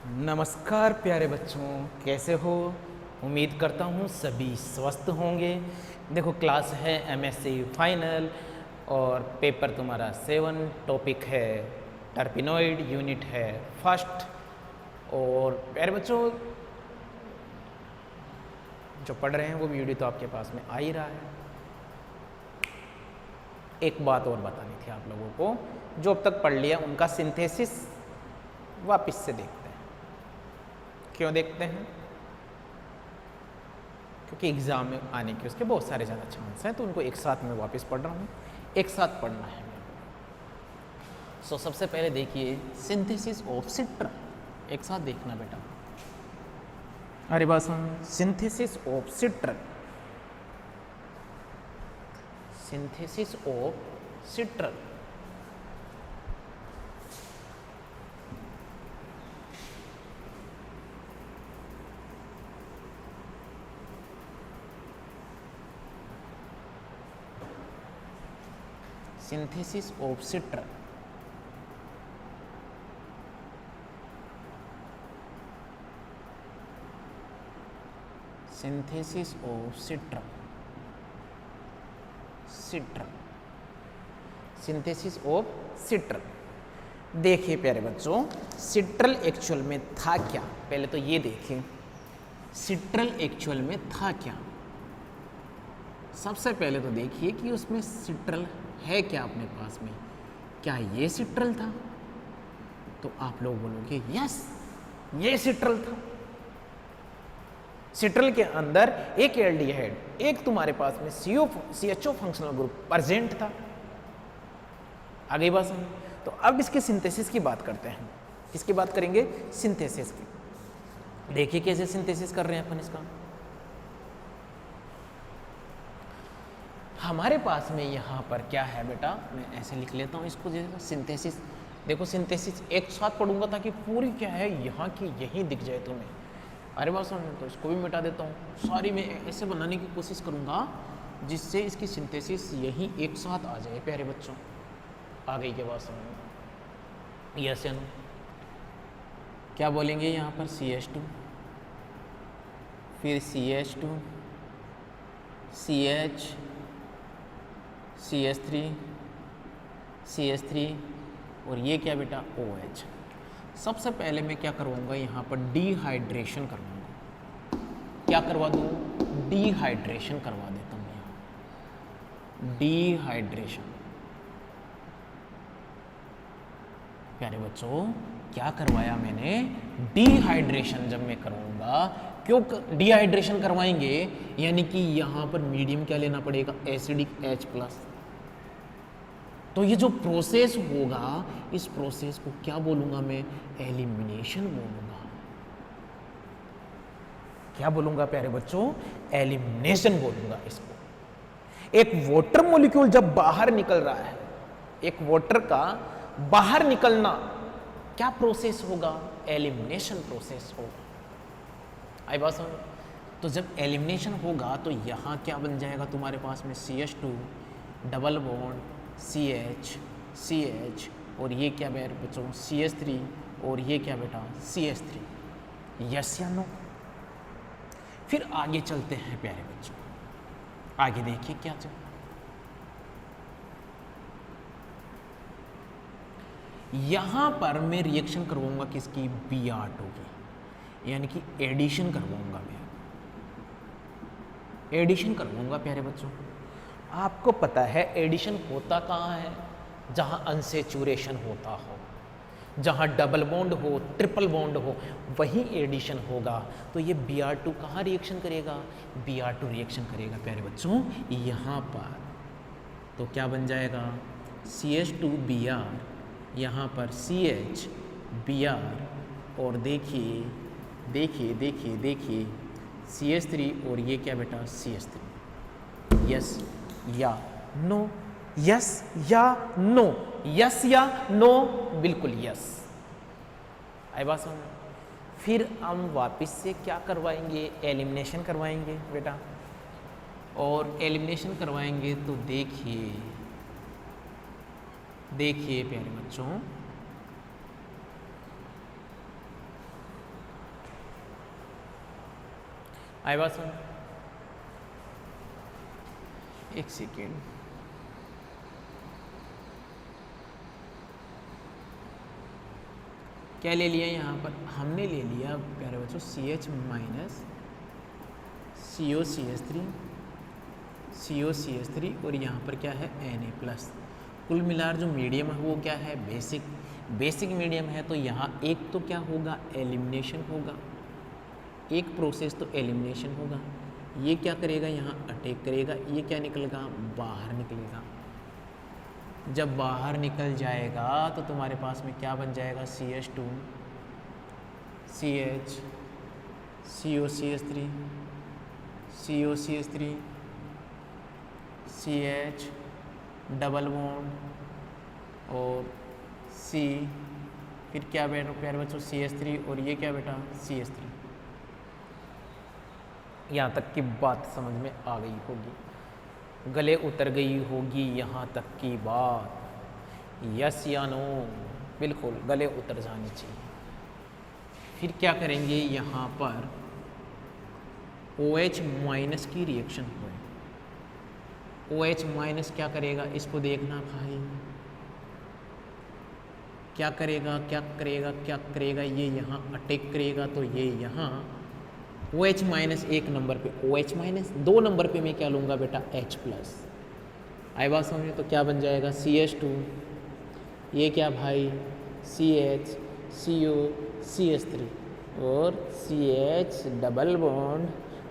नमस्कार प्यारे बच्चों, कैसे हो? उम्मीद करता हूँ सभी स्वस्थ होंगे। देखो क्लास है एमएससी फाइनल और पेपर तुम्हारा 7, टॉपिक है टर्पिनोइड, यूनिट है फर्स्ट। और प्यारे बच्चों जो पढ़ रहे हैं वो वीडियो तो आपके पास में आ ही रहा है। एक बात और बतानी थी आप लोगों को, जो अब तक पढ़ लिया उनका सिंथेसिस वापस से देखते हैं। क्यों देखते हैं? क्योंकि एग्जाम में आने के उसके बहुत सारे ज़्यादा चांस हैं, तो उनको एक साथ में वापस पढ़ रहा हूँ, एक साथ पढ़ना है। सो सबसे पहले देखिए सिंथेसिस ऑफ सिट्रल, एक साथ देखना बेटा। अरे बस synthesis of citral, synthesis of citral. Synthesis of citral, synthesis of citral, citral, synthesis of citral. देखिए प्यारे बच्चों, सिट्रल एक्चुअल में था क्या, पहले तो ये देखें सिट्रल एक्चुअल में था क्या। सबसे पहले तो देखिए कि उसमें सिट्रल है क्या अपने पास में, क्या ये सिट्रल था? तो आप लोग बोलोगे यस ये सिट्रल था। सिट्रल के अंदर एक एल्डिहाइड, एक तुम्हारे पास में CHO फंक्शनल ग्रुप प्रेजेंट था। आगे बात समझ। तो अब इसके सिंथेसिस की बात करते हैं। किसकी बात करेंगे? सिंथेसिस की। देखिए कैसे सिंथेसिस कर रहे हैं अपन इसका। हमारे पास में यहाँ पर क्या है बेटा, मैं ऐसे लिख लेता हूँ इसको, जैसे सिंथेसिस। देखो सिंथेसिस एक साथ पढ़ूंगा ताकि पूरी क्या है यहाँ की यही दिख जाए तुम्हें। अरे बात समझ, तो इसको भी मिटा देता हूँ। सारी मैं ऐसे बनाने की कोशिश करूँगा जिससे इसकी सिंथेसिस यही एक साथ आ जाए प्यारे बच्चों। आ गई के बात समझ? यस या नो? क्या बोलेंगे यहाँ पर? CH2, फिर CH2, CH, CH3, CH3 और ये क्या बेटा? OH। सबसे पहले मैं क्या करवाऊंगा यहाँ पर? डिहाइड्रेशन करवाऊंगा। क्या करवा दूँ? डिहाइड्रेशन करवा देता हूँ यहाँ, डिहाइड्रेशन। प्यारे बच्चों क्या करवाया मैंने? डिहाइड्रेशन जब मैं करवाऊंगा, क्यों डिहाइड्रेशन करवाएंगे? यानी कि यहाँ पर मीडियम क्या लेना पड़ेगा? Acidic H+। तो ये जो प्रोसेस होगा, इस प्रोसेस को क्या बोलूंगा मैं? एलिमिनेशन बोलूंगा। क्या बोलूंगा प्यारे बच्चों? एलिमिनेशन बोलूंगा इसको। एक वाटर मॉलिक्यूल जब बाहर निकल रहा है, एक वाटर का बाहर निकलना क्या प्रोसेस होगा? एलिमिनेशन प्रोसेस होगा। आई बात समझ? तो जब एलिमिनेशन होगा तो यहाँ क्या बन जाएगा तुम्हारे पास में? CH2 double bond CH, CH और ये क्या बच्चों? CH3 और ये क्या बेटा? CH3। यस या नो? फिर आगे चलते हैं प्यारे बच्चों, आगे देखिए क्या चल। यहां पर मैं रिएक्शन करवाऊंगा किसकी? Br2 की, यानी कि एडिशन करवाऊंगा मैं, एडिशन करवाऊंगा प्यारे बच्चों। आपको पता है एडिशन होता कहाँ है? जहाँ अनसेचुरेशन होता हो, जहाँ डबल बॉन्ड हो, ट्रिपल बॉन्ड हो, वही एडिशन होगा। तो ये Br2 कहाँ रिएक्शन करेगा? Br2 रिएक्शन करेगा प्यारे बच्चों यहाँ पर। तो क्या बन जाएगा? CH2Br, यहाँ पर CH Br और देखिए देखिए देखिए देखिए CH3 और ये क्या बेटा? CH3। यस या नो? यस या नो? यस या नो? बिल्कुल यस। आई बात समझ? फिर हम वापस से क्या करवाएंगे? एलिमिनेशन करवाएंगे बेटा। और एलिमिनेशन करवाएंगे तो देखिए देखिए प्यारे बच्चों, आई बात समझ? एक सेकेंड, क्या ले लिया यहाँ पर? हमने ले लिया प्यारे बच्चों CH माइनस COCH3 और यहाँ पर क्या है Na प्लस। कुल मिलाकर जो मीडियम है वो क्या है? बेसिक मीडियम है। तो यहाँ एक तो क्या होगा? एलिमिनेशन होगा, एक प्रोसेस तो एलिमिनेशन होगा। ये क्या करेगा? यहाँ अटैक करेगा, ये क्या निकलेगा? बाहर निकलेगा। जब बाहर निकल जाएगा तो तुम्हारे पास में क्या बन जाएगा? CH2 CH COCH3 COCH3 CH double bond और C, फिर क्या बेटा प्यारे बच्चों? CH3 और ये क्या बेटा? CH3। यहाँ तक की बात समझ में आ गई होगी, गले उतर गई होगी यहाँ तक की बात। यस या नो? बिल्कुल गले उतर जानी चाहिए। फिर क्या करेंगे? यहाँ पर OH माइनस की रिएक्शन हुई। OH माइनस क्या करेगा? इसको देखना भाई, क्या करेगा? ये यहाँ अटैक करेगा तो ये यहाँ OH माइनस एक नंबर पे, OH माइनस 2 नंबर पे मैं क्या लूँगा बेटा? H plus. आई बात समझ? तो क्या बन जाएगा? CH2, ये क्या भाई? CH CO CH3 और CH डबल बॉन्ड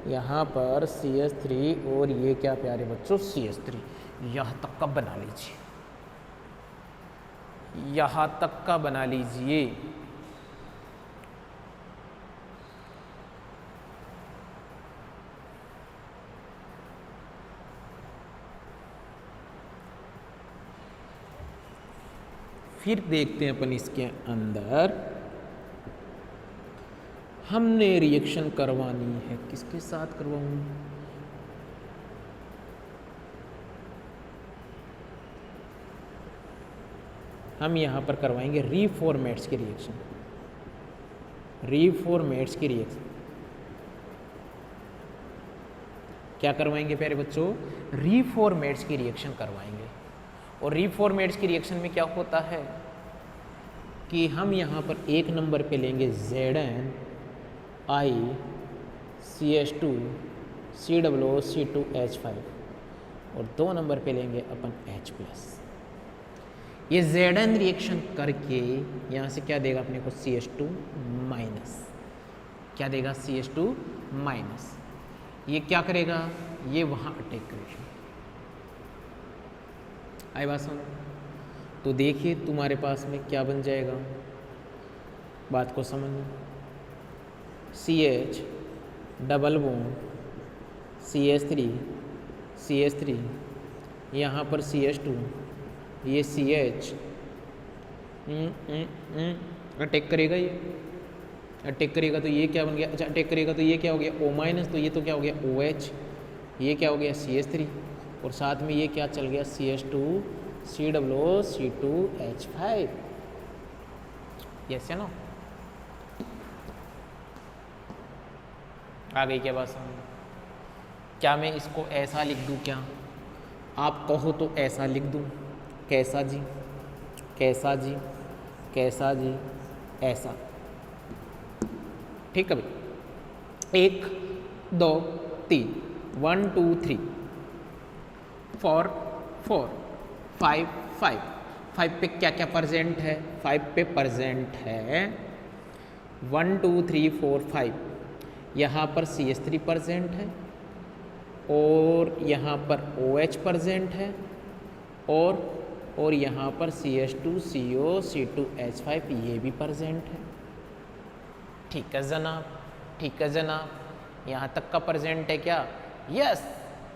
यहाँ पर CH3 और ये क्या प्यारे बच्चों? CH3। यहाँ तक का बना लीजिए, यहाँ तक का बना लीजिए। फिर देखते हैं अपन इसके अंदर हमने रिएक्शन करवानी है, किसके साथ करवाऊं? हम यहाँ पर करवाएंगे रीफॉर्मेट्स की रिएक्शन। क्या करवाएंगे प्यारे बच्चों? रीफॉर्मेट्स की रिएक्शन करवाएंगे। और रीफॉर्मेट्स की रिएक्शन में क्या होता है कि हम यहाँ पर एक नंबर पे लेंगे ZnICH2 COOH5 और 2 नंबर पे लेंगे अपन H प्लस। ये Zn रिएक्शन करके यहाँ से क्या देगा अपने को? CH2 minus. क्या देगा? CH2 minus. ये क्या करेगा? ये वहाँ अटैक करेगा। आई बात समझ? तो देखिए तुम्हारे पास में क्या बन जाएगा, बात को समझना। CH डबल बॉन्ड CH3 यहाँ पर CH2, ये CH अटैक करेगा। ये अटैक करेगा तो ये क्या बन गया? अच्छा अटैक करेगा तो ये क्या हो गया? O minus. तो ये तो क्या हो गया? OH। ये क्या हो गया? CH3 और साथ में ये क्या चल गया? CH2 COOH5। यस या नो? आ गई क्या बात समझ? क्या मैं इसको ऐसा लिख दूं? क्या आप कहो तो ऐसा लिख दूं? कैसा जी? ऐसा। ठीक है भाई? 1 2 3 1 2 3 4 4 5 5 5 पे क्या क्या प्रेजेंट है? 5 पे प्रेजेंट है 1 2 3 4 5। यहाँ पर CH3 प्रेजेंट है और यहाँ पर OH प्रेजेंट है और यहाँ पर CH2 CO C2H5 ये भी प्रेजेंट है। ठीक है जनाब, यहाँ तक का प्रेजेंट है क्या? यस,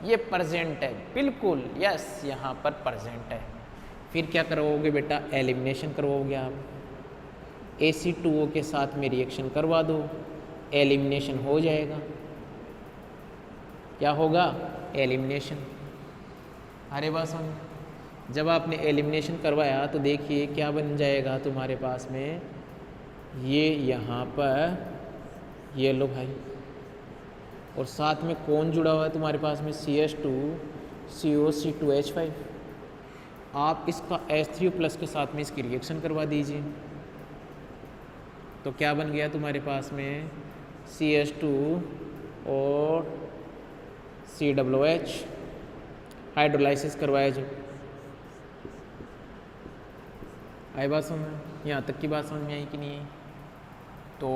ये प्रेजेंट है, बिल्कुल यस, यहाँ पर प्रेजेंट है। फिर क्या करवाओगे बेटा? एलिमिनेशन करवाओगे आप। AC2O के साथ में रिएक्शन करवा दो, एलिमिनेशन हो जाएगा। क्या होगा? एलिमिनेशन। अरे बस हम जब आपने एलिमिनेशन करवाया तो देखिए क्या बन जाएगा तुम्हारे पास में, ये यहाँ पर ये लो भाई, और साथ में कौन जुड़ा हुआ है तुम्हारे पास में CH2 COC2H5। आप इसका H3+ के साथ में इसकी रिएक्शन करवा दीजिए, तो क्या बन गया तुम्हारे पास में CH2 और COOH। हाइड्रोलाइसिस करवाया जो, आई बात समझ में? यहाँ तक की बात समझ में आई कि नहीं आई? तो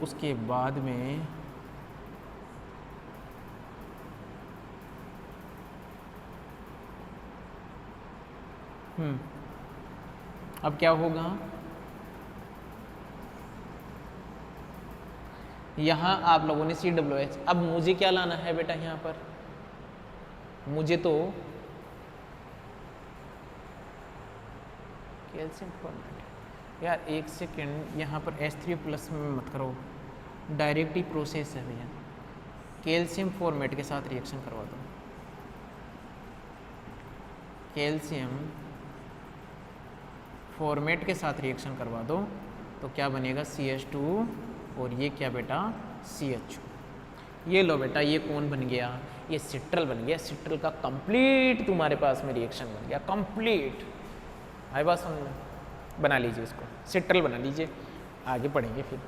उसके बाद में अब क्या होगा, यहाँ आप लोगों ने COOH, अब मुझे क्या लाना है बेटा यहाँ पर, मुझे तो कैल्शियम फॉर्मेट, यार एक सेकेंड, यहाँ पर H3+ में मत करो, डायरेक्ट ही प्रोसेस है भैया। कैल्शियम फॉर्मेट के साथ रिएक्शन करवा दो, कैल्शियम फॉर्मेट के साथ रिएक्शन करवा दो, तो क्या बनेगा CH2 और ये क्या बेटा CH2। ये लो बेटा, ये कौन बन गया, ये सिट्रल बन गया। सिट्रल का कंप्लीट तुम्हारे पास में रिएक्शन बन गया, कंप्लीट। आई बात समझ में? बना लीजिए इसको, सिट्रल बना लीजिए, आगे पढ़ेंगे फिर।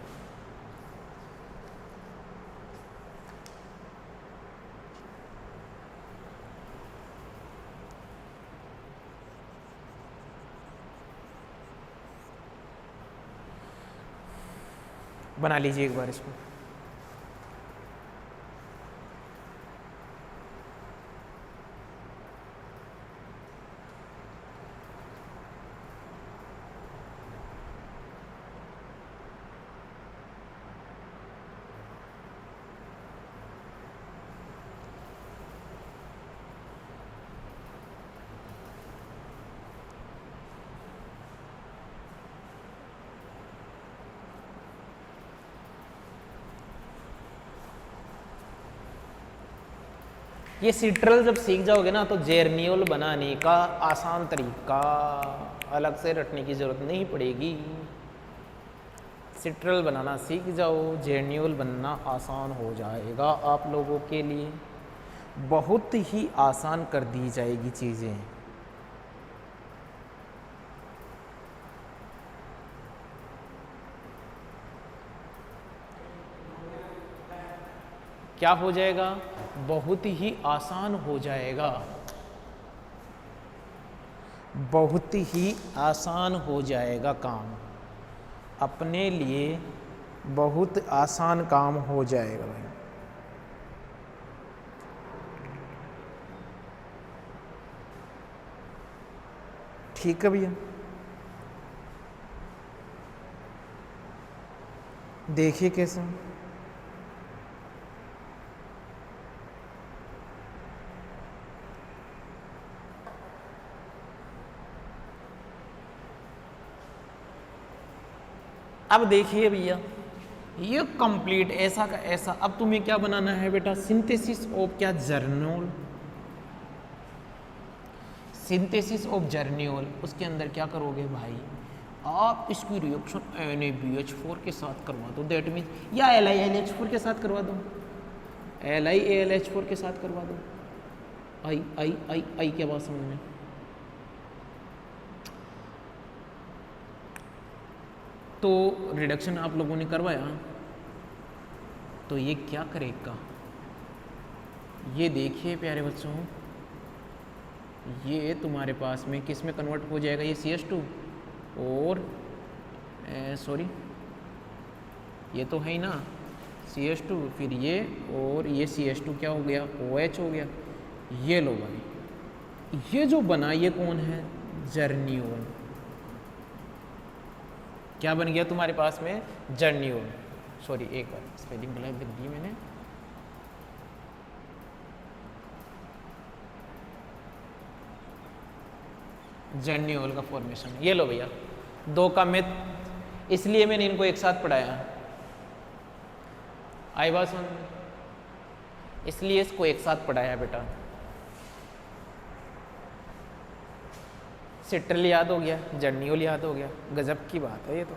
बना लीजिए एक बार इसको। ये सिट्रल जब सीख जाओगे ना, तो जेरनियोल बनाने का आसान तरीका अलग से रटने की ज़रूरत नहीं पड़ेगी। सिट्रल बनाना सीख जाओ, जेरनियोल बनना आसान हो जाएगा आप लोगों के लिए, बहुत ही आसान कर दी जाएगी चीज़ें। क्या हो जाएगा, बहुत ही आसान हो जाएगा, बहुत ही आसान हो जाएगा काम, अपने लिए बहुत आसान काम हो जाएगा भाई। ठीक है भैया, देखिए कैसे। अब देखिए भैया, ये कंप्लीट ऐसा का ऐसा। अब तुम्हें क्या बनाना है बेटा, सिंथेसिस ऑफ क्या, जर्नोल, सिंथेसिस ऑफ जर्नियोल। उसके अंदर क्या करोगे भाई, आप इसकी रिएक्शन NaBH4 के साथ करवा दो, दैट मीन, या LiAlH4 के साथ करवा दो, LiAlH4 के साथ करवा दो। आई आई आई आई क्या बात समझ में? तो रिडक्शन आप लोगों ने करवाया, तो ये क्या करेगा, ये देखिए प्यारे बच्चों, ये तुम्हारे पास में किस में कन्वर्ट हो जाएगा, ये CH2 और सॉरी ये तो है ही ना CH2, फिर ये और ये CH2 क्या हो गया, OH हो गया। ये लो भाई, ये जो बना ये कौन है, जर्नियोल। क्या बन गया तुम्हारे पास में, जर्नियोल। सॉरी एक बार स्पेलिंग गलत लिख दी मैंने, जर्नियोल का फॉर्मेशन। ये लो भैया, दो का मिथ, इसलिए मैंने इनको एक साथ पढ़ाया। आई बात समझ, इसलिए इसको एक साथ पढ़ाया बेटा। सिट्रल याद हो गया, जर्नियोल याद हो गया, गजब की बात है ये तो।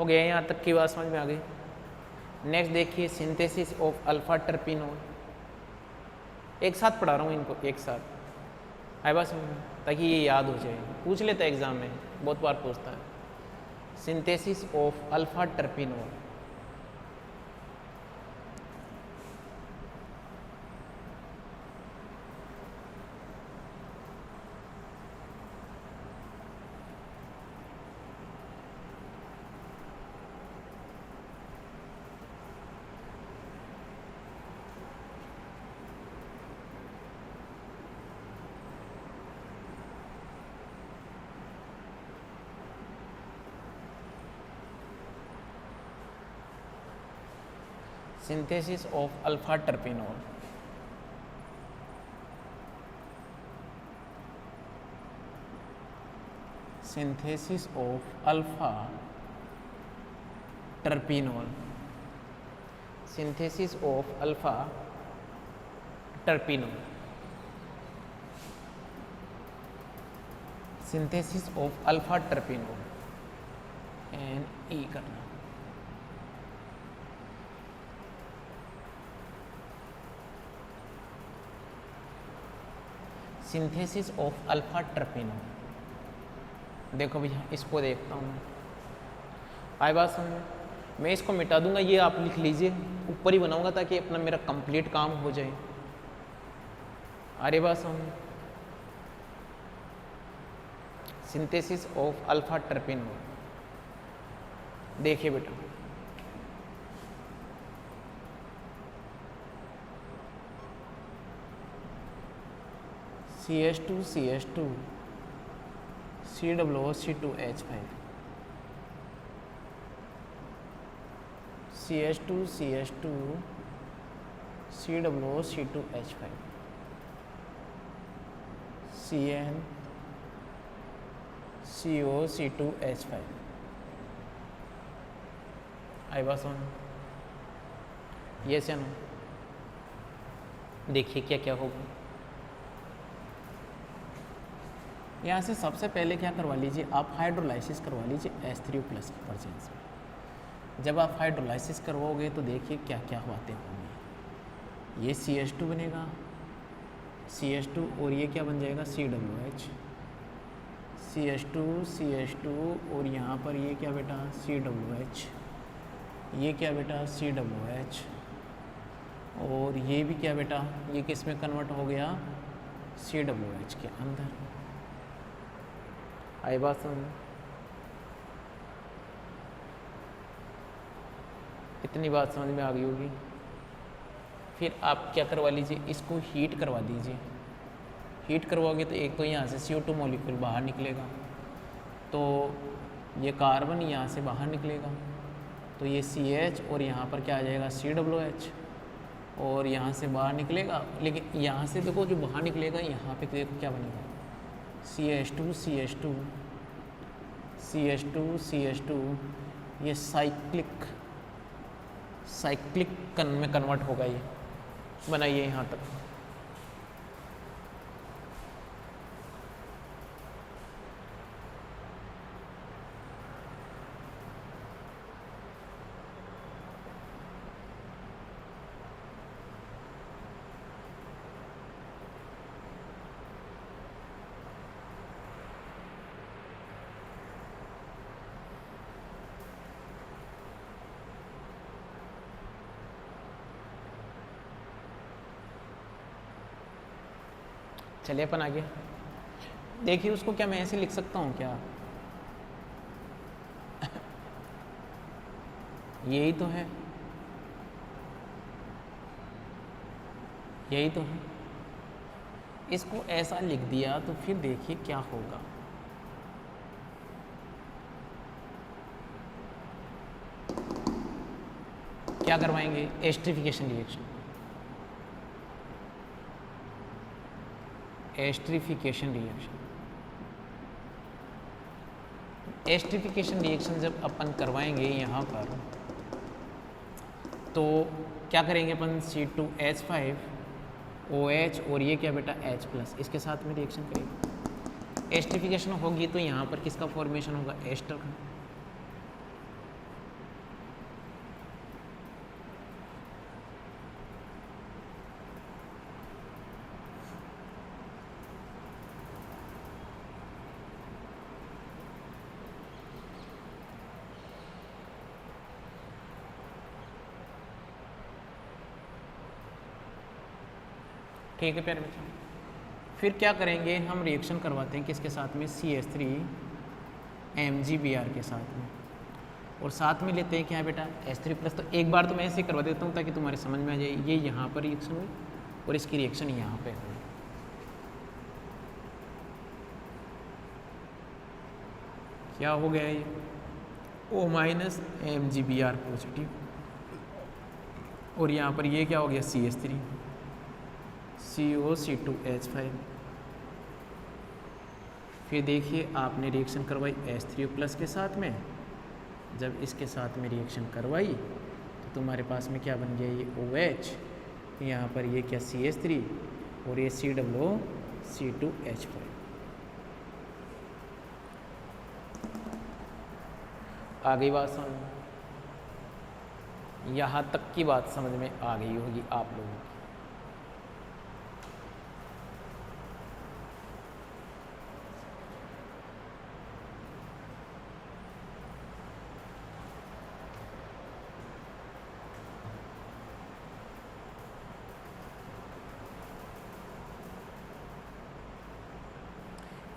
हो गया, यहाँ तक की बात समझ में आ गई। नेक्स्ट देखिए सिंथेसिस ऑफ अल्फा टर्पिनोल। एक साथ पढ़ा रहा हूँ इनको, एक साथ आए बात समझ में, ताकि ये याद हो जाए, पूछ लेता है एग्जाम में, बहुत बार पूछता है। Synthesis of alpha terpineol. Synthesis of alpha terpinol. Synthesis of alpha terpinol. Synthesis of alpha terpinol. Synthesis of alpha terpinol. NE करना। Synthesis of alpha terpineol. देखो भैया इसको देखता हूँ मैं, आए बात समझ में। मैं इसको मिटा दूंगा, ये आप लिख लीजिए, ऊपर ही बनाऊंगा ताकि अपना मेरा कंप्लीट काम हो जाए। अरे बात समझ में। सिंथेसिस ऑफ अल्फा टर्पिनोल, देखिए बेटा, CH2 CH2 COO C2H5 CH2 CH2 COO C2H5 CN CO C2H5। आई बात समझ, ये से ना, देखिए क्या क्या होगा। यहाँ से सबसे पहले क्या करवा लीजिए, आप हाइड्रोलाइसिस करवा लीजिए H3O+ की प्रेजेंस में। जब आप हाइड्रोलाइसिस करवाओगे तो देखिए क्या क्या बातें होंगी। ये CH2 बनेगा, CH2, और ये क्या बन जाएगा COOH, CH2 CH2, और यहाँ पर ये क्या बेटा COOH, ये क्या बेटा COOH, और ये भी क्या बेटा, ये किस में कन्वर्ट हो गया COOH के अंदर। आई बात समझ, इतनी बात समझ में आ गई होगी। फिर आप क्या करवा लीजिए, इसको हीट करवा दीजिए। हीट करवाओगे तो एक तो यहाँ से CO2 मॉलिक्यूल बाहर निकलेगा, तो ये कार्बन यहाँ से बाहर निकलेगा, तो ये CH, और यहाँ पर क्या आ जाएगा COOH, और यहाँ से बाहर निकलेगा। लेकिन यहाँ से देखो जो बाहर निकलेगा, यहाँ पे देखो क्या बनेगा CH2 CH2 CH2 CH2, ये साइक्लिक में कन्वर्ट होगा। ये बनाइए यहाँ तक। चलिए अपन आगे देखिए, उसको क्या मैं ऐसे लिख सकता हूँ क्या यही तो है, यही तो है। इसको ऐसा लिख दिया तो फिर देखिए क्या होगा। क्या करवाएंगे, esterification reaction. Esterification reaction, esterification reaction जब अपन करवाएंगे यहाँ पर, तो क्या करेंगे अपन C2H5 OH, और ये क्या बेटा H+, इसके साथ में रिएक्शन करेंगे। एस्ट्रिफिकेशन होगी तो यहाँ पर किसका फॉर्मेशन होगा, एस्टर का। ठीक है प्यारे बच्चों, फिर क्या करेंगे, हम रिएक्शन करवाते हैं किसके साथ में, CH3 MgBr के साथ में, और साथ में लेते हैं क्या है बेटा, H3+। तो एक बार तो मैं ऐसे करवा देता हूँ ताकि तुम्हारे समझ में आ जाए। ये यहाँ पर रिएक्शन हुई और इसकी रिएक्शन यहाँ पे हुई। क्या हो गया ये, O- MgBr पॉजिटिव, और यहाँ पर ये क्या हो गया, CH3 COC2H5। फिर देखिए आपने रिएक्शन करवाई H3+ के साथ में, जब इसके साथ में रिएक्शन करवाई तो तुम्हारे पास में क्या बन गया, ये OH, यहाँ पर ये क्या CH3 और ये COC2H5। आ गई बात समझ में, यहाँ तक की बात समझ में आ गई होगी आप लोगों की।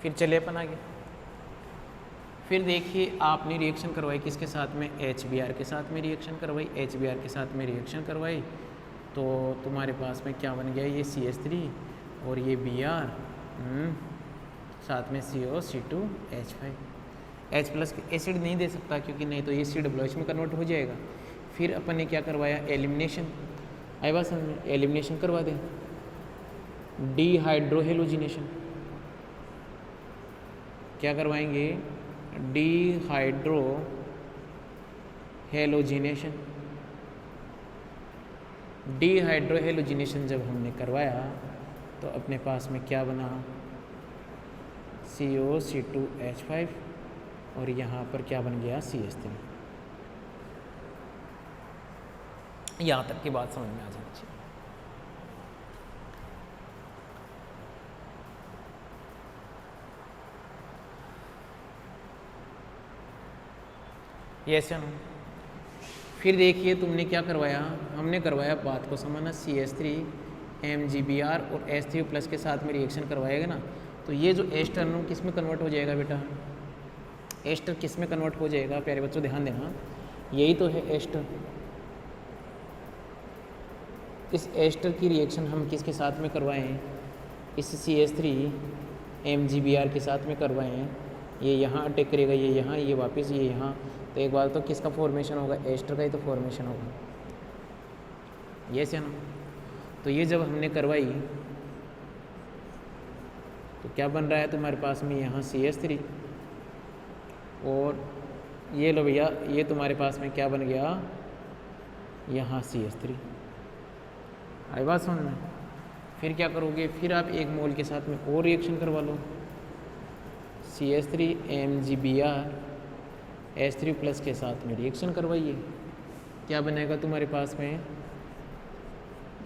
फिर चले अपन आगे। फिर देखिए आपने रिएक्शन करवाई किसके साथ में, HBr के साथ में रिएक्शन करवाई, HBr के साथ में रिएक्शन करवाई तो तुम्हारे पास में क्या बन गया, ये CH3 और ये Br, साथ में COC2H5। H+ एसिड नहीं दे सकता क्योंकि नहीं तो ये COOH में कन्वर्ट हो जाएगा। फिर अपन ने क्या करवाया, एलिमिनेशन। आई बात समझ में, एलिमिनेशन करवा दें, डिहाइड्रोहेलोजिनेशन। क्या करवाएंगे, डिहाइड्रोहेलोजिनेशन। डिहाइड्रोहेलोजिनेशन जब हमने करवाया तो अपने पास में क्या बना, COC2H5 और यहाँ पर क्या बन गया, CH3। यहाँ तक की बात समझ में आ जानी चाहिए। यस या नो। फिर देखिए तुमने क्या करवाया, हमने करवाया बात को समझना, CH3 MgBr और H3+ के साथ में रिएक्शन करवाएगा ना, तो ये जो एस्टर किस में कन्वर्ट हो जाएगा बेटा, एस्टर किस में कन्वर्ट हो जाएगा प्यारे बच्चों, ध्यान देना, यही तो है एस्टर। इस एस्टर की रिएक्शन हम किसके साथ में करवाएं, इस CH3 MgBr के साथ में करवाएं। ये यहाँ अटैक करेगा, ये यहाँ, ये वापस ये यहाँ, तो एक बार तो किसका फॉर्मेशन होगा, एस्टर का ही तो फॉर्मेशन होगा। ये से ना, तो ये जब हमने करवाई तो क्या बन रहा है तुम्हारे पास में, यहाँ CH3 और ये लो भैया, ये तुम्हारे पास में क्या बन गया, यहाँ CH3। आई बात समझ में। फिर क्या करोगे, फिर आप एक मोल के साथ में और रिएक्शन करवा लो, CH3 MgBr H3+ के साथ में रिएक्शन करवाइए। क्या बनेगा तुम्हारे पास में,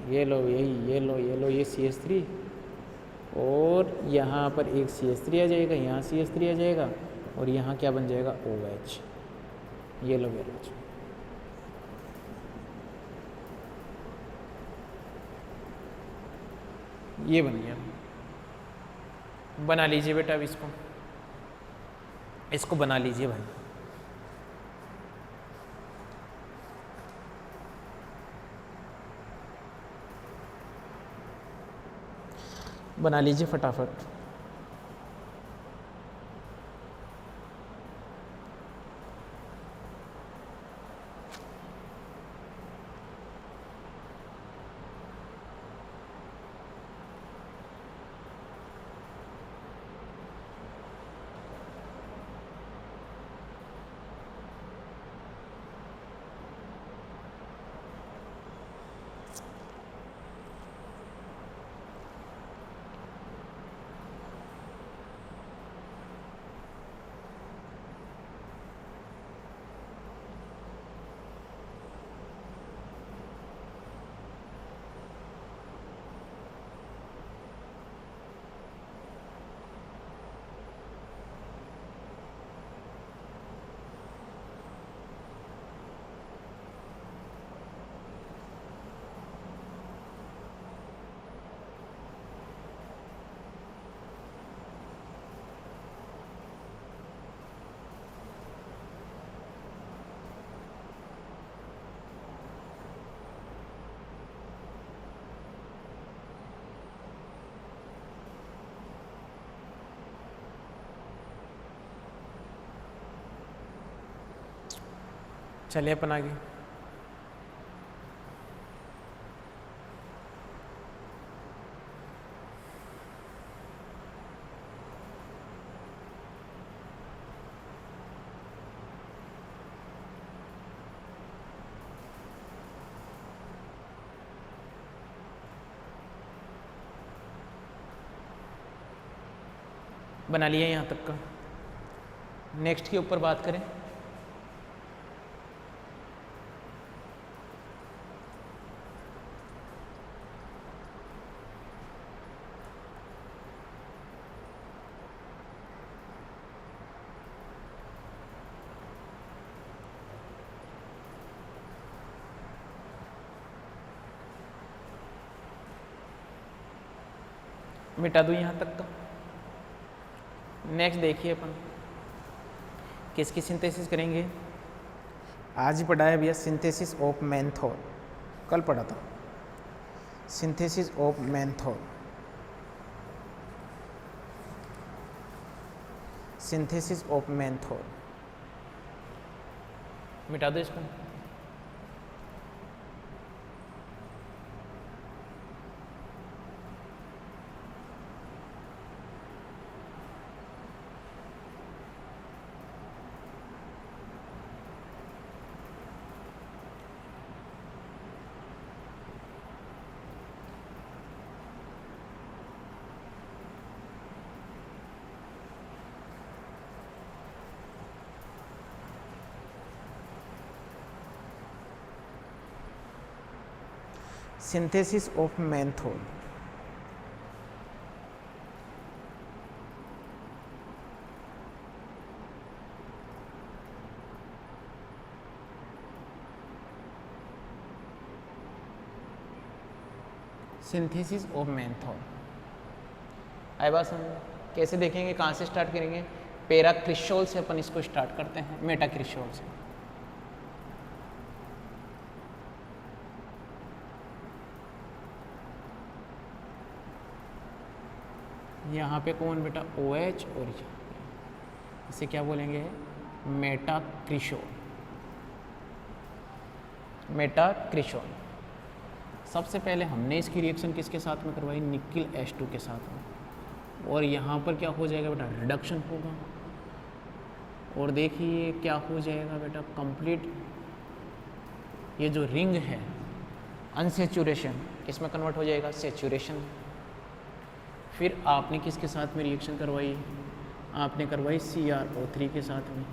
ये लो यही, ये लो ये लो, ये CH3 और यहाँ पर एक CH3 आ जाएगा, यहाँ CH3 आ जाएगा और यहाँ क्या बन जाएगा, OH। ये लो मेरे बच्चों, ये बन गया। बना लीजिए बेटा अब इसको बना लीजिए भाई। बना लीजिए फटाफट। चलिए अपन आगे। बना लिया यहाँ तक का। नेक्स्ट के ऊपर बात करें। मिटा दूं यहाँ तक का। नेक्स्ट देखिए अपन किसकी सिंथेसिस करेंगे। आज ही पढ़ा है भैया सिंथेसिस ऑफ मेंथोल, कल पढ़ा था synthesis of menthol. Synthesis of menthol मिटा दो इसको। Synthesis of menthol. Synthesis of menthol आई बात समझ। कैसे देखेंगे, कहाँ से स्टार्ट करेंगे? पैराक्रिस्टोल से अपन इसको स्टार्ट करते हैं, मेटाक्रिस्टोल से। यहाँ पे कौन बेटा? OH और इसे क्या बोलेंगे? मेटाक्रिस्टोल। मेटाक्रिस्टोल सबसे पहले हमने इसकी रिएक्शन किसके साथ में करवाई? निकिल H2 के साथ में। और यहाँ पर क्या हो जाएगा बेटा? रिडक्शन होगा। और देखिए क्या हो जाएगा बेटा? कंप्लीट ये जो रिंग है अनसेचुरेशन, इसमें कन्वर्ट हो जाएगा सेचुरेशन। फिर आपने किसके साथ में रिएक्शन करवाई? आपने करवाई CrO3 के साथ में।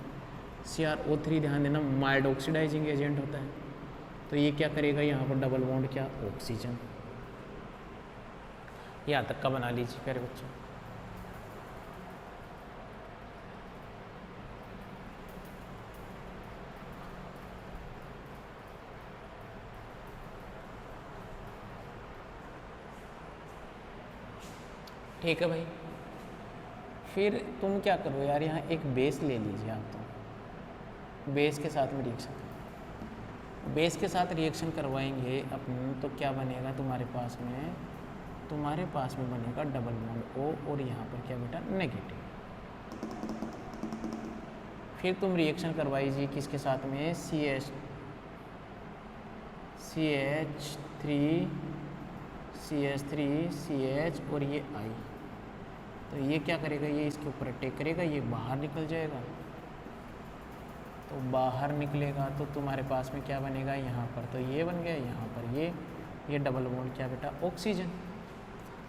CrO3 ध्यान देना माइल्ड ऑक्सीडाइजिंग एजेंट होता है, तो ये क्या करेगा? यहाँ पर डबल बॉन्ड क्या? ऑक्सीजन। यहाँ तक का बना लीजिए प्यारे बच्चों। ठीक है भाई। फिर तुम क्या करो यार, यहाँ एक बेस ले लीजिए आप। तो बेस के साथ में रिएक्शन, बेस के साथ रिएक्शन करवाएंगे अपन, तो क्या बनेगा तुम्हारे पास में? तुम्हारे पास में बनेगा डबल बॉन्ड O और यहाँ पर क्या बेटा? नेगेटिव। फिर तुम रिएक्शन करवाइए किसके साथ में? CH3 CH और ये I। तो ये क्या करेगा? ये इसके ऊपर अटैक करेगा, ये बाहर निकल जाएगा। तो बाहर निकलेगा तो तुम्हारे पास में क्या बनेगा? यहाँ पर तो ये बन गया, यहाँ पर ये डबल बॉन्ड क्या बेटा? ऑक्सीजन।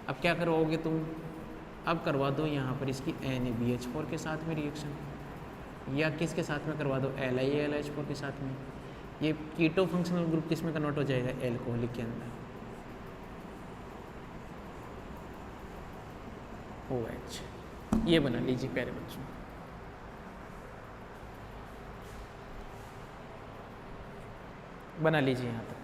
अब क्या करवाओगे तुम? अब करवा दो यहाँ पर इसकी NaBH4 के साथ में रिएक्शन, या किसके साथ में करवा दो? LiAlH4 के साथ में। ये कीटो फंक्शनल ग्रुप किस में कन्वर्ट हो जाएगा? एल्कोहलिक के अंदर, OH। ये बना लीजिए प्यारे बच्चों। बना लीजिए यहाँ तक।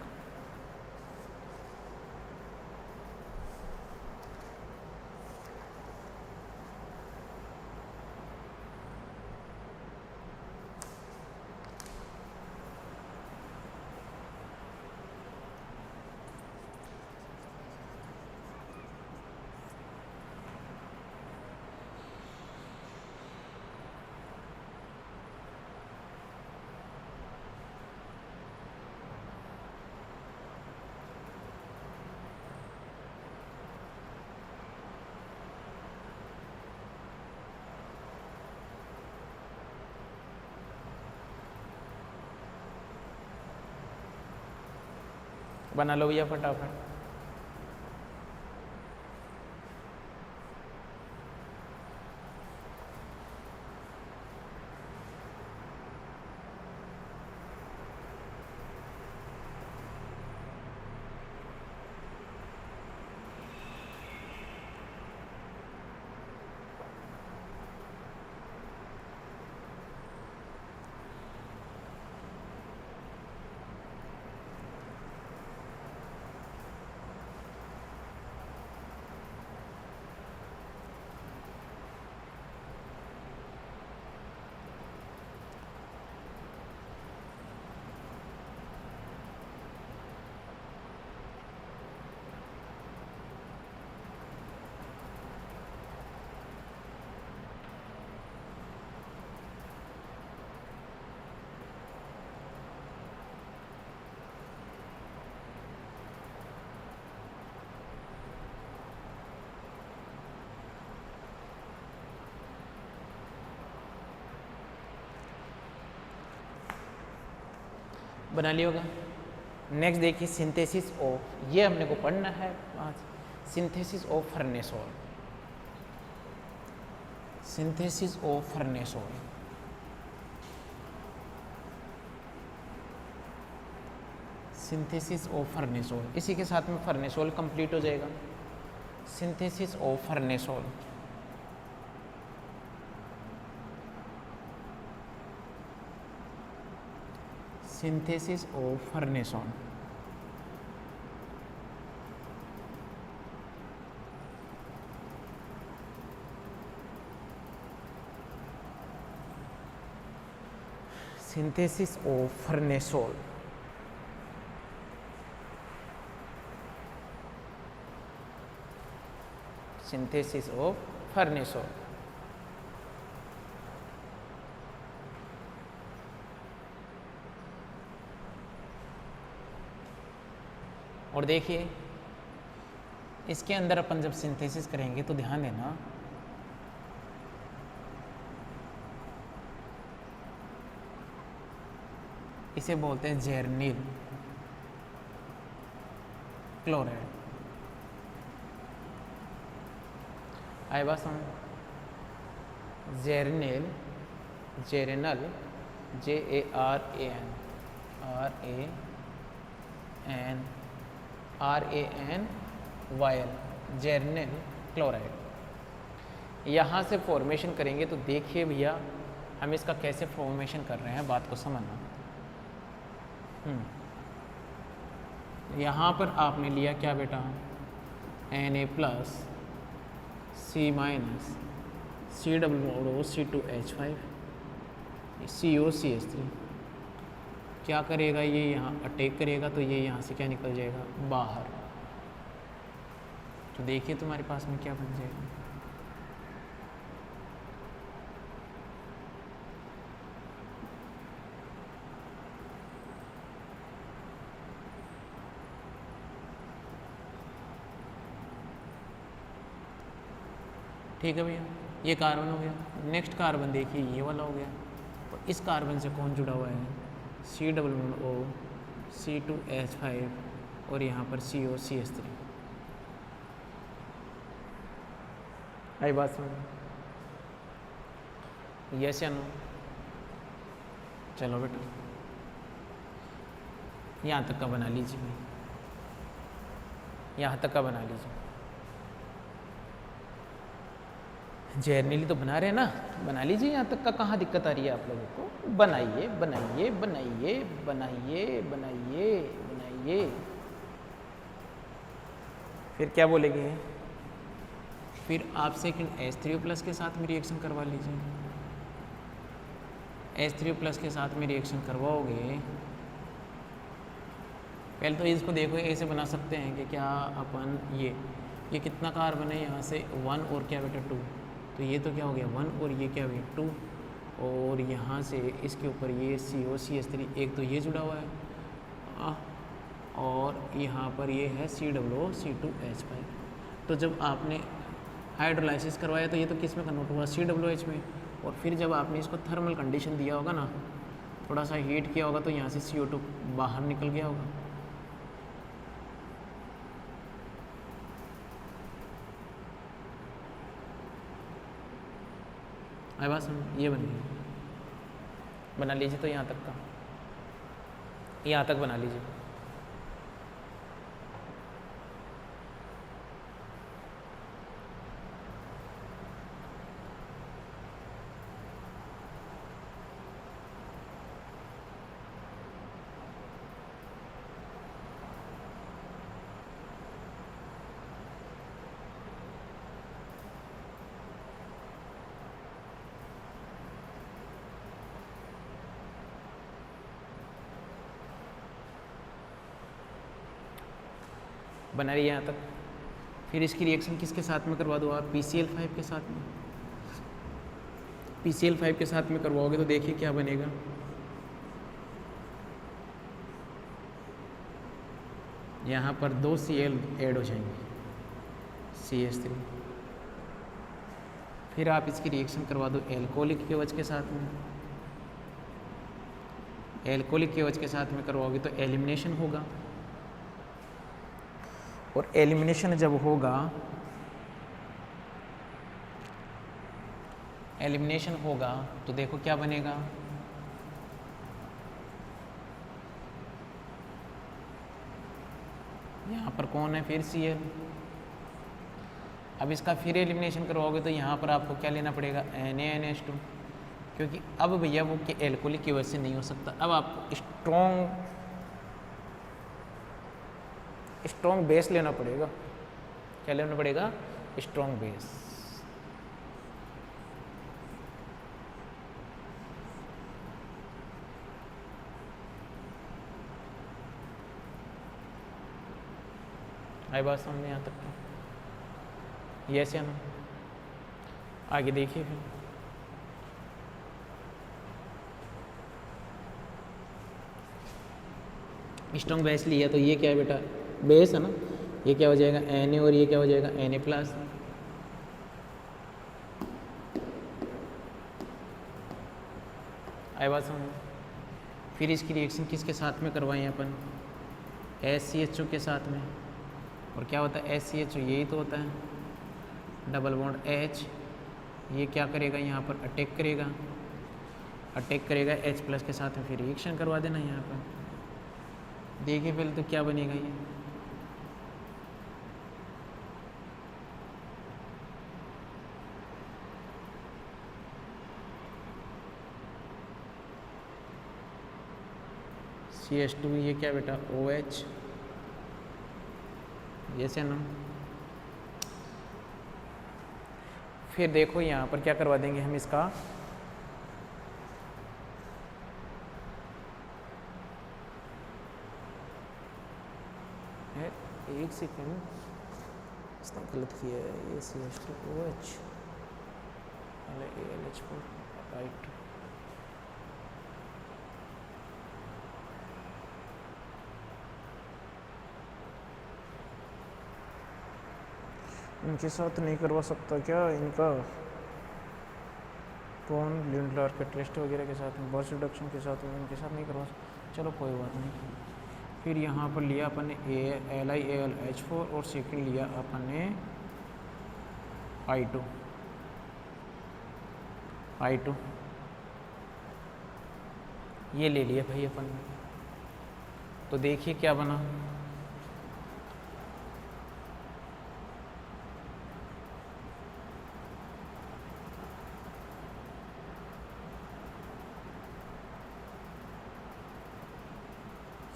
बना लो भैया फटाफट। बना लिया होगा। नेक्स्ट देखिए सिंथेसिस ऑफ, ये हमने को पढ़ना है आज, synthesis of farnesol. Synthesis of farnesol, synthesis of farnesol, इसी के साथ में फर्नेसोल कंप्लीट हो जाएगा। Synthesis of farnesol, synthesis of farnesol. Synthesis of farnesol, synthesis of farnesol. और देखिए इसके अंदर अपन जब सिंथेसिस करेंगे तो ध्यान देना, इसे बोलते हैं जेरनिल क्लोराइड। आए बात समझ, जेरनिल, जेरेनल, JARANYL, जेरनिल क्लोराइड। यहाँ से फॉर्मेशन करेंगे तो देखिए भैया हम इसका कैसे फॉर्मेशन कर रहे हैं, बात को समझना। यहाँ पर आपने लिया क्या बेटा, Na+, C-, C+, COCH3, क्या करेगा ये, यहाँ अटैक करेगा तो ये यहाँ से क्या निकल जाएगा बाहर। तो देखिए तुम्हारे पास में क्या बन जाएगा, ठीक है भैया। ये कार्बन हो गया। नेक्स्ट कार्बन देखिए ये वाला हो गया, और इस कार्बन से कौन जुड़ा हुआ है, COO, C2H5 और यहाँ पर COCH3। आई बात समझ, यस या नो? चलो बेटा यहाँ तक का बना लीजिए भाई, यहाँ तक का बना लीजिए। जेरनिली तो बना रहे हैं ना, बना लीजिए यहाँ तक का, कहाँ दिक्कत आ रही है आप लोगों को। बनाइए बनाइए बनाइए बनाइए बनाइए बनाइए। फिर क्या बोलेंगे, फिर आप सेकंड H3O+ के साथ में रिएक्शन करवा लीजिए। H3O+ के साथ में रिएक्शन करवाओगे, पहले तो इसको देखो, ऐसे बना सकते हैं कि क्या अपन ये कितना कार्बन है, यहाँ से 1 और क्या बेटा 2, तो ये तो क्या हो गया 1 और ये क्या हो गया 2, और यहाँ से इसके ऊपर ये COCH3, एक तो ये जुड़ा हुआ है और यहाँ पर ये है COO C2H5। तो जब आपने हाइड्रोलाइसिस करवाया तो ये तो किस में कन्वर्ट हुआ, COOH में, और फिर जब आपने इसको थर्मल कंडीशन दिया होगा ना, थोड़ा सा हीट किया होगा तो यहाँ से CO2 बाहर निकल गया होगा। है बात समझ। ये बन गई, बना लीजिए। तो यहाँ तक का, यहाँ तक बना लीजिए। बना रही है यहाँ तक। फिर इसकी रिएक्शन किसके साथ में करवा दो आप, PCl5 के साथ में। PCl5 के साथ में करवाओगे तो देखिए क्या बनेगा। यहाँ पर 2 Cl ऐड हो जाएंगे, CH3। फिर आप इसकी रिएक्शन करवा दो एल्कोहलिक केवच के साथ में। एल्कोहलिक केवच के साथ में करवाओगे तो एलिमिनेशन होगा, और एलिमिनेशन जब होगा, एलिमिनेशन होगा तो देखो क्या बनेगा। यहाँ पर कौन है फिर Cl। अब इसका फिर एलिमिनेशन करवाओगे तो यहाँ पर आपको क्या लेना पड़ेगा, NaNH2, क्योंकि अब भैया वो कि एल्कोहलिक की वजह से नहीं हो सकता। अब आपको स्ट्रॉन्ग बेस लेना पड़ेगा। क्या लेना पड़ेगा, स्ट्रॉन्ग बेस। आई बात सामने यहाँ तक। ये ऐसे ना, आगे देखिए। फिर स्ट्रॉन्ग बेस लिया तो ये क्या है बेटा, बेस है ना। ये क्या हो जाएगा, Na, और ये क्या हो जाएगा, Na+। आई बात समझ। फिर इसकी रिएक्शन किसके साथ में करवाएं अपन, SCHO के साथ में। और क्या होता है SCHO, यही तो होता है डबल बॉन्ड H। ये क्या करेगा, यहाँ पर अटैक करेगा, H+ के साथ में। फिर रिएक्शन करवा देना यहाँ पर। देखिए पहले तो क्या बनेगा ये, CH2, ये क्या बेटा OH, ये से ना। फिर देखो यहाँ पर क्या करवा देंगे हम इसका, एक सेकेंड, इसने गलत किया है। ये CH2OH AlH4 राइट। इनके साथ नहीं करवा सकता क्या, इनका टोन लिंडलर के टेस्ट वगैरह के साथ में, बॉस रिडक्शन के साथ में, इनके साथ नहीं करवा सकता। चलो कोई बात नहीं। फिर यहाँ पर लिया अपन ने LiAlH4 और सेकंड लिया अपन ने I2 ये ले लिया भाई अपन ने। तो देखिए क्या बना,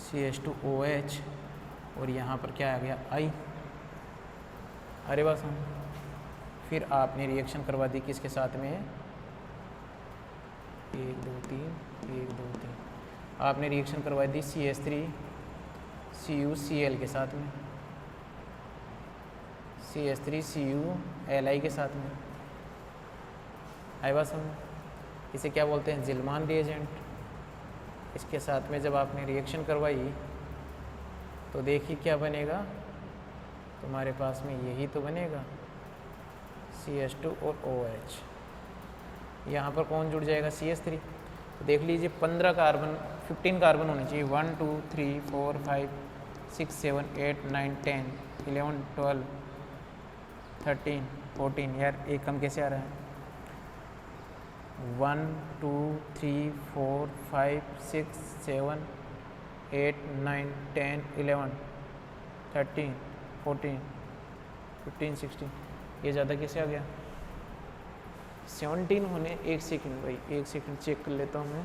CH2OH और यहाँ पर क्या आ गया I। अरे बस हम फिर आपने रिएक्शन करवा दी किसके साथ में, 1 2 3 1 2 3। आपने रिएक्शन करवा दी CH3CuCl के साथ में, CH3CuLi के साथ में। आई बात समझ। इसे क्या बोलते हैं, जिल्मान रिएजेंट। इसके साथ में जब आपने रिएक्शन करवाई तो देखिए क्या बनेगा, तुम्हारे पास में यही तो बनेगा CH2 और OH। यहाँ पर कौन जुड़ जाएगा, CH3। तो देख लीजिए 15 कार्बन 15 कार्बन होने चाहिए। 1 2 3 4 5 6 7 8 9 10 11 12 13 14। यार एक कम कैसे आ रहा है, 1 2 3 4 5 6 7 8 9 10 11 13 14 15 16, ये ज़्यादा कैसे आ गया? 17 होने, एक सेकंड भाई, एक सेकंड चेक कर लेता हूँ मैं।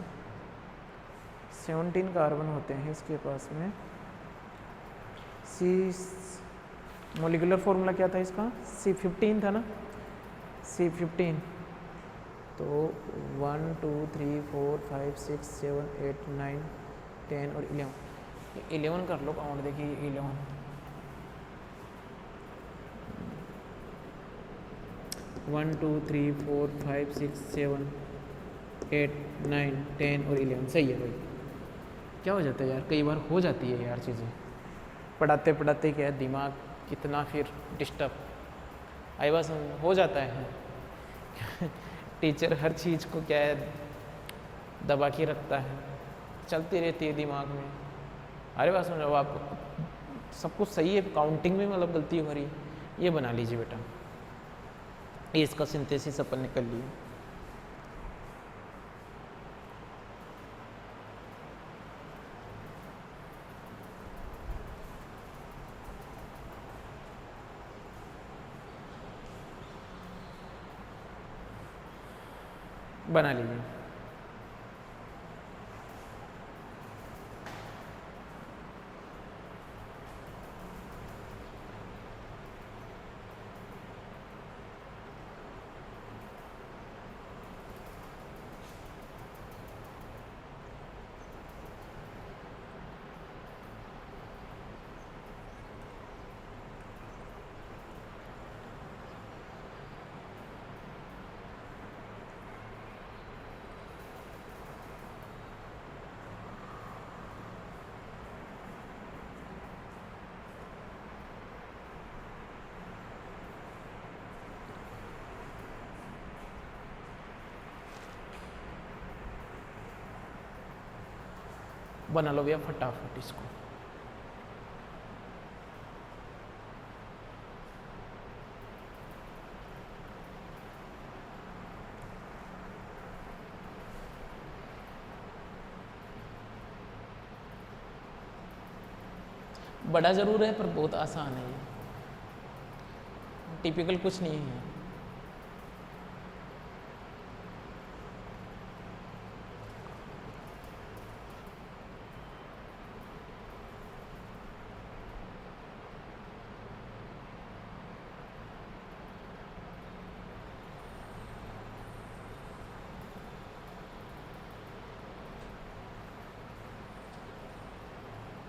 17 कार्बन होते हैं इसके पास में। मोलिकुलर फॉर्मूला क्या था इसका? C15 था ना, C15। तो 1 2 3 4 5 6 7 8 9 10 और 11, 11 कर लो काउंट, देखिए 11, 1 2 3 4 5 6 7 8 9 10 और 11, सही है भाई। क्या हो जाता है यार, कई बार हो जाती है यार चीज़ें, पढ़ाते पढ़ाते क्या है दिमाग कितना फिर डिस्टर्ब, आई बस हो जाता है। टीचर हर चीज़ को क्या है दबा के रखता है, चलती रहती है दिमाग में। अरे बात समझो, आप सब कुछ सही है, काउंटिंग में मतलब गलती हो रही है, ये बना लीजिए बेटा, ये इसका सिंथेसिस अपन ने कर लिया। बना लीजिए। बना लो भैया फटाफट इसको। बड़ा ज़रूर है पर बहुत आसान है, ये टिपिकल कुछ नहीं है।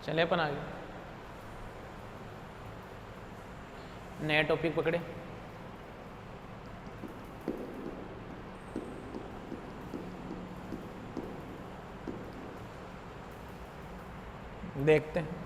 चले अपन आगे, नया टॉपिक पकड़े। देखते हैं।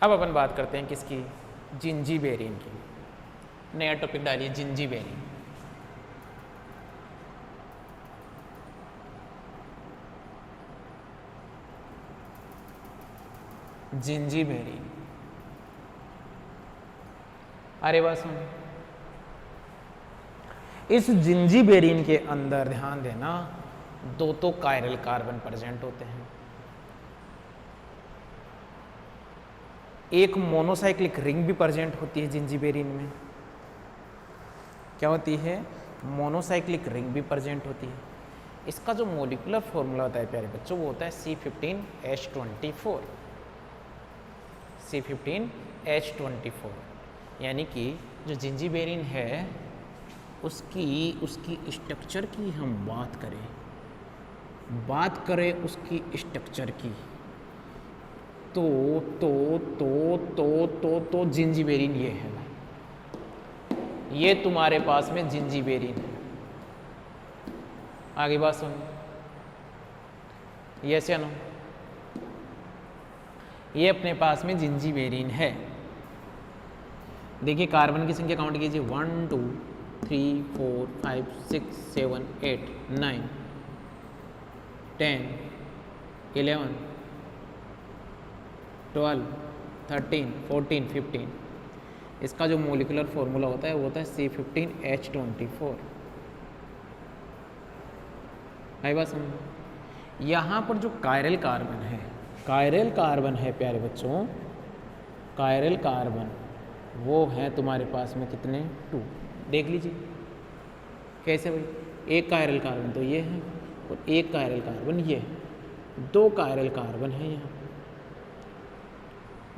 अब अपन बात करते हैं किसकी, जिंजीबेरेन की। नया टॉपिक डालिए, जिंजीबेरेन। जिंजीबेरेन, अरे बात सुन, इस जिंजीबेरेन के अंदर ध्यान देना, दो तो कायरल कार्बन प्रेजेंट होते हैं, एक मोनोसाइक्लिक रिंग भी प्रेजेंट होती है जिंजीबेरेन में। क्या होती है? मोनोसाइक्लिक रिंग भी प्रेजेंट होती है। इसका जो मोलिकुलर फॉर्मूला होता है प्यारे बच्चों, वो होता है C15H24, C15H24। यानी कि जो जिंजीबेरेन है उसकी स्ट्रक्चर की हम बात करें उसकी स्ट्रक्चर की, तो जिंजीबेरेन ये है, ये तुम्हारे पास में जिंजीबेरेन है। आगे बात सुन, यस या नो? ये अपने पास में जिंजीबेरिन है। देखिए कार्बन की संख्या काउंट कीजिए, 1 2 3 4 5 6 7 8 9 10 11 12 13 14 15। इसका जो मोलिकुलर फॉर्मूला होता है वो होता है C15H24। आई बात समझ? यहाँ पर जो कायरल कार्बन है, कायरल कार्बन है प्यारे बच्चों, कायरल कार्बन वो है तुम्हारे पास में कितने? 2। देख लीजिए कैसे भाई, एक कायरल कार्बन तो ये है और एक कायरल कार्बन ये है, 2 कायरल कार्बन है यहाँ।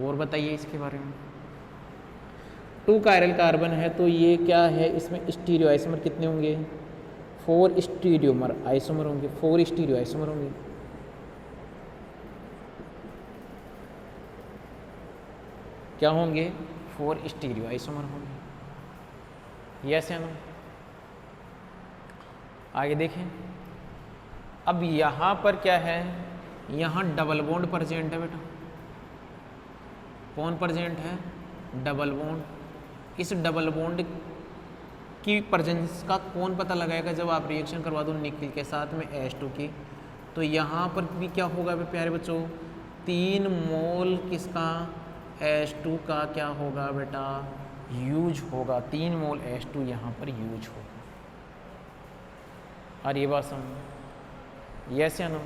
और बताइए इसके बारे में। 2 कायरल कार्बन है तो ये क्या है, इसमें स्टीरियो आइसोमर कितने होंगे? 4 स्टीरियोमर आइसोमर होंगे, 4 स्टीरियो आइसोमर होंगे। क्या होंगे? 4 स्टीरियो आइसोमर होंगे। यस या नो? आगे देखें, अब यहाँ पर क्या है, यहाँ डबल बॉन्ड प्रेजेंट है बेटा। कौन प्रेजेंट है? Double bond. इस डबल बॉन्ड की प्रेजेंस का कौन पता लगाएगा? जब आप रिएक्शन करवा दो निकल के साथ में H2 की, तो यहाँ पर भी क्या होगा प्यारे बच्चों? 3 मोल किसका? H2 का क्या होगा बेटा? यूज होगा। 3 मोल H2 यहाँ पर यूज होगा। और ये बात समझ, यस या नो?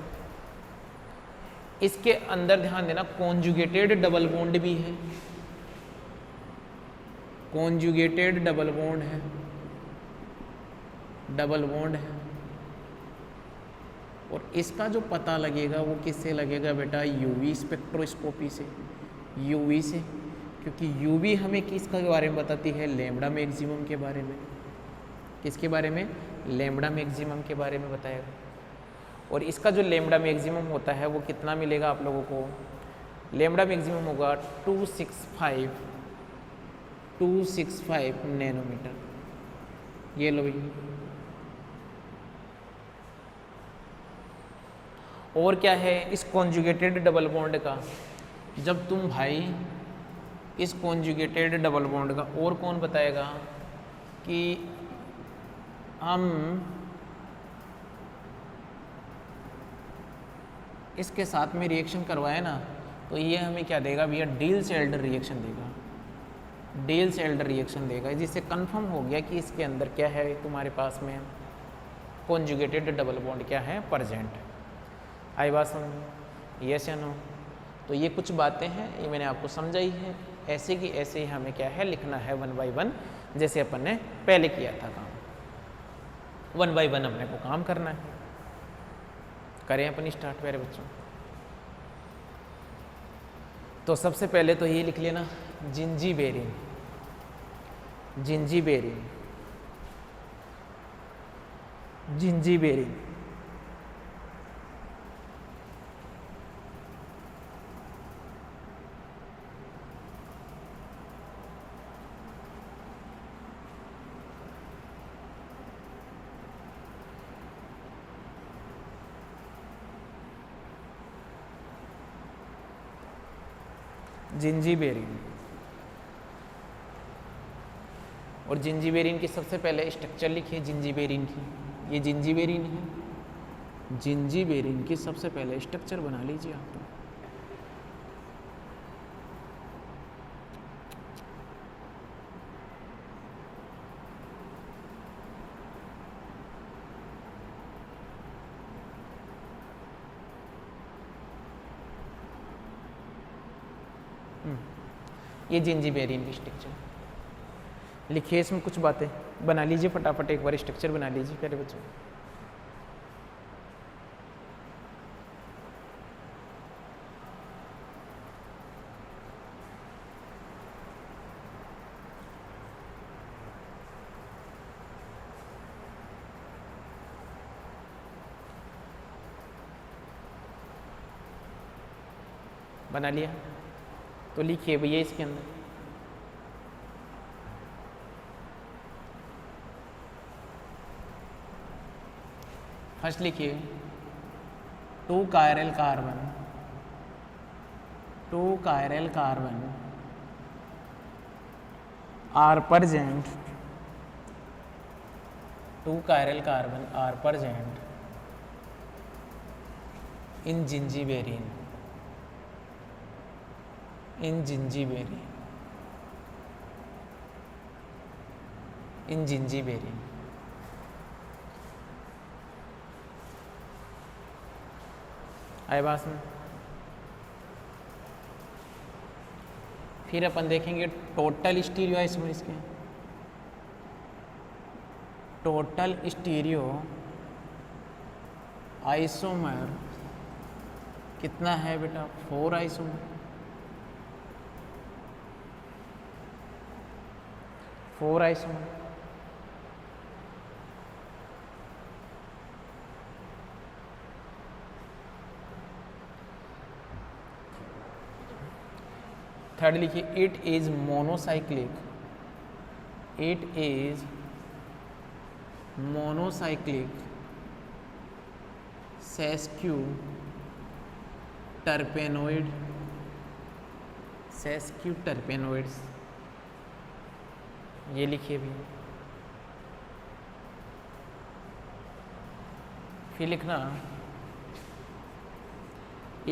इसके अंदर ध्यान देना, कॉन्जुगेटेड डबल बॉन्ड भी है, कॉन्जुगेटेड डबल बॉन्ड है, डबल बॉन्ड है। और इसका जो पता लगेगा वो किससे लगेगा बेटा? यूवी स्पेक्ट्रोस्कोपी से, यूवी से, क्योंकि यूवी हमें किसके बारे में बताती है? लैम्बडा मैक्सिमम के बारे में। किसके बारे में? लैम्बडा मैक्सिमम के बारे में बताएगा। और इसका जो लैम्बडा मैक्सिमम होता है वो कितना मिलेगा आप लोगों को? लैम्बडा मैक्सिमम होगा 265 नैनोमीटर। ये लो भाई। और क्या है इस कॉन्जुगेटेड डबल बॉन्ड का? जब तुम भाई इस कॉन्जुगेटेड डबल बॉन्ड का, और कौन बताएगा कि हम इसके साथ में रिएक्शन करवाए ना, तो ये हमें क्या देगा भैया? डील-सेल्डर रिएक्शन देगा, डील-सेल्डर रिएक्शन देगा, जिससे कंफर्म हो गया कि इसके अंदर क्या है तुम्हारे पास में? कॉन्जुगेटेड डबल बॉन्ड क्या है? प्रेजेंट। आई बात समझ? यस या नो? तो ये कुछ बातें हैं, ये मैंने आपको समझाई है। ऐसे की ऐसे ही हमें क्या है लिखना है 1 बाई 1, जैसे अपन ने पहले किया था काम। 1 बाई 1 अपने को काम करना है। करें अपनी स्टार्ट प्यारे बच्चों। तो सबसे पहले तो ये लिख लेना, जिंजीबेरिन, जिंजीबेरिन, जिंजीबेरिन। जिंजीबेरिन। और जिंजीबेरिन की सबसे पहले स्ट्रक्चर लिखिए जिंजीबेरिन की। ये जिंजीबेरिन है, जिंजीबेरिन की सबसे पहले स्ट्रक्चर बना लीजिए आप। ये जिंजीबेरिन की स्ट्रक्चर लिखिए, इसमें कुछ बातें बना लीजिए फटाफट, एक बार स्ट्रक्चर बना लीजिए प्यारे बच्चों। बना लिया? तो लिखिए भैया इसके अंदर फर्स्ट लिखिए 2 chiral carbon, 2 chiral carbon are present, 2 chiral carbon are present in gingiberine, in gingiberine, in gingiberine. आए बात में। फिर अपन देखेंगे टोटल स्टीरियो आइसोमर्स के, टोटल स्टीरियो आइसोमर कितना है बेटा, 4 आइसोमर, 4 आइसोमर। थर्ड लिखिए it is monocyclic, it is monocyclic sesquiterpenoid, sesquiterpenoids, ये लिखिए भी। फिर लिखना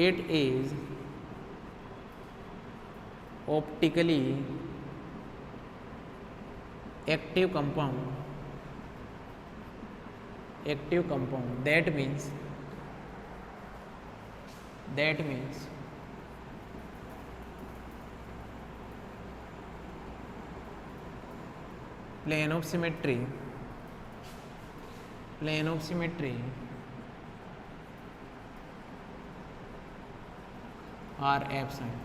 it is optically active compound, active compound, that means plane of symmetry are absent,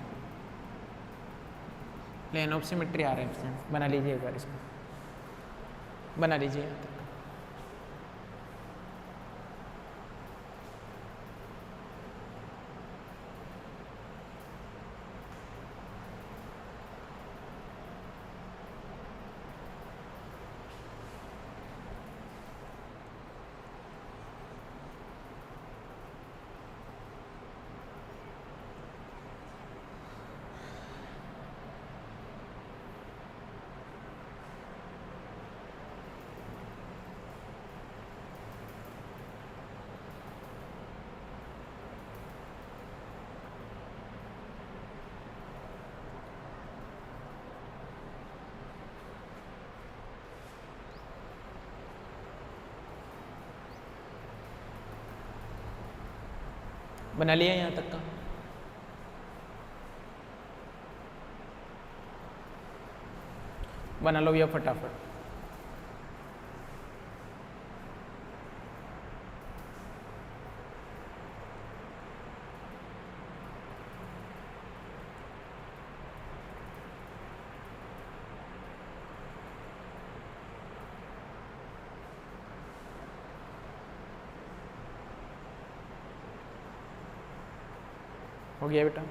plane of symmetry are absent। बना लीजिए एक बार इसको, बना लीजिए। बना लिया यहाँ तक का। बना लो भैया फटाफट। हो गया बेटा।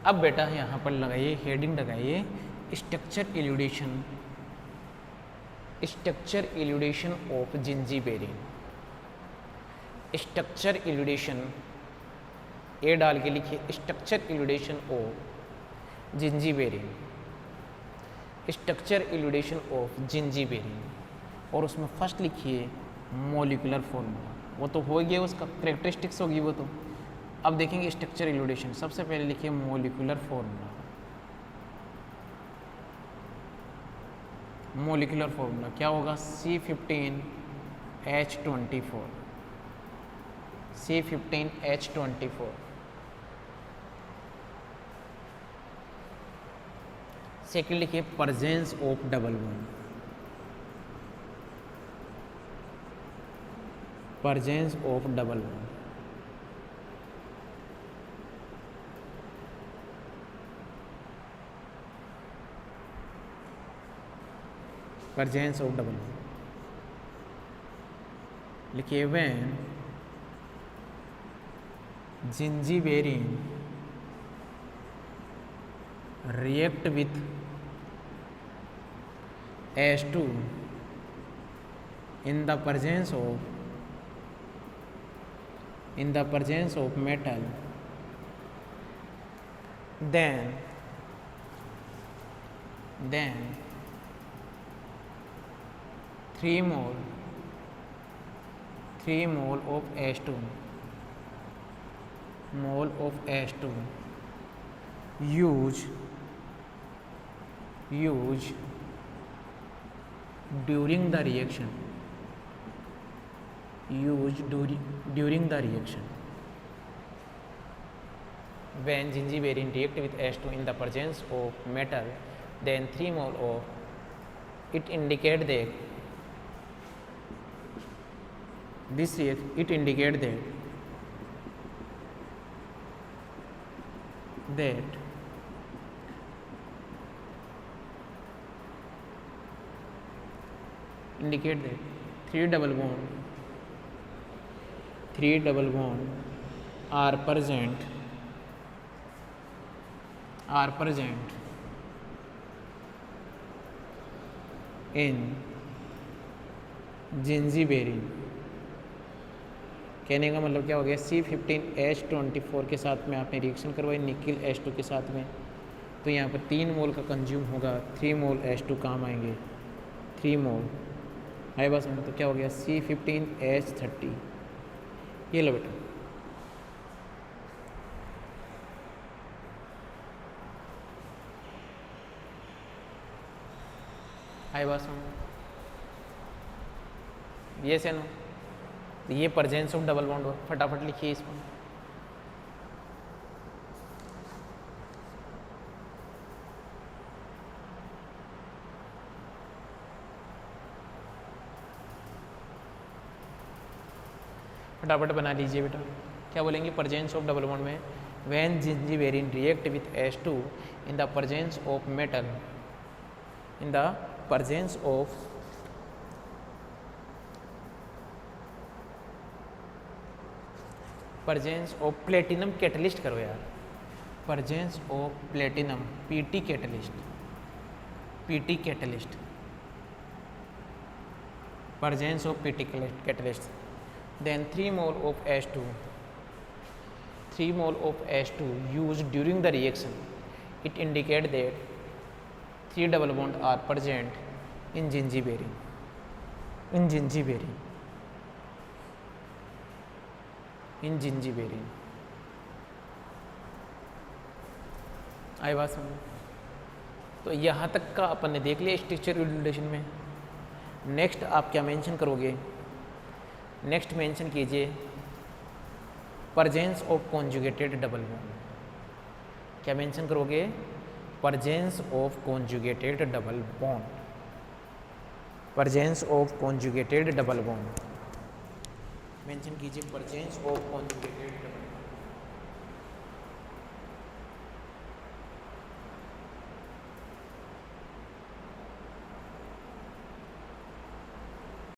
अब बेटा यहाँ पर लगाइए हेडिंग, लगाइए स्ट्रक्चर इल्यूडेशन, स्ट्रक्चर इल्यूडेशन ऑफ जिंजीबेरिन, स्ट्रक्चर इल्यूडेशन, ए डाल के लिखिए स्ट्रक्चर इल्यूडेशन ऑफ जिंजीबेरिन, स्ट्रक्चर इल्यूडेशन ऑफ जिंजीबेरिन, और उसमें फर्स्ट लिखिए मॉलिक्यूलर फॉर्मूला। वो तो हो गया, उसका कैरेक्टरिस्टिक्स होगी वो तो। अब देखेंगे स्ट्रक्चर इल्यूडेशन। सबसे पहले लिखिए मॉलिक्यूलर फॉर्मूला, मॉलिक्यूलर फॉर्मूला क्या होगा, C15H24, C15H24। सेकेंड लिखिए presence of double bond, presence of double bond. presence of double bond लिखिए when gingiberine react with H2 in the presence of in the presence of metal, then 3 mole of H2 use during the reaction, when gingiberine react with H2 in the presence of metal, then 3 mole of it indicate that three double bond are present in gingiberine। कहने का मतलब क्या हो गया, C15H24 के साथ में आपने रिएक्शन करवाई निकिल H2 के साथ में, तो यहाँ पर 3 मोल का कंज्यूम होगा, 3 मोल H2 काम आएंगे, 3 मोल है बस। तो क्या हो गया C15H30, ये लो बेटा। आई बस ये से नो, ये प्रेजेंस ऑफ डबल बॉन्ड हो, फटाफट लिखिए इसको। फटाफट बना लीजिए बेटा। क्या बोलेंगे प्रेजेंस ऑफ डबल बॉन्ड में, when gingiberine react with H2 in the presence of metal, in the presence of platinum catalyst करो यार, presence of platinum PT catalyst, presence of PT catalyst, then 3 mole of H2 used during the reaction, it indicate that 3 double bond are present in gingiberine, आई बात समझ। तो यहाँ तक का अपन ने देख लिया स्ट्रक्चर रिलेशन में। नेक्स्ट आप क्या मेंशन करोगे, नेक्स्ट मेंशन कीजिए presence of conjugated double bond. क्या मेंशन करोगे, presence of conjugated double bond, mention कीजिए presence of conjugated double bond।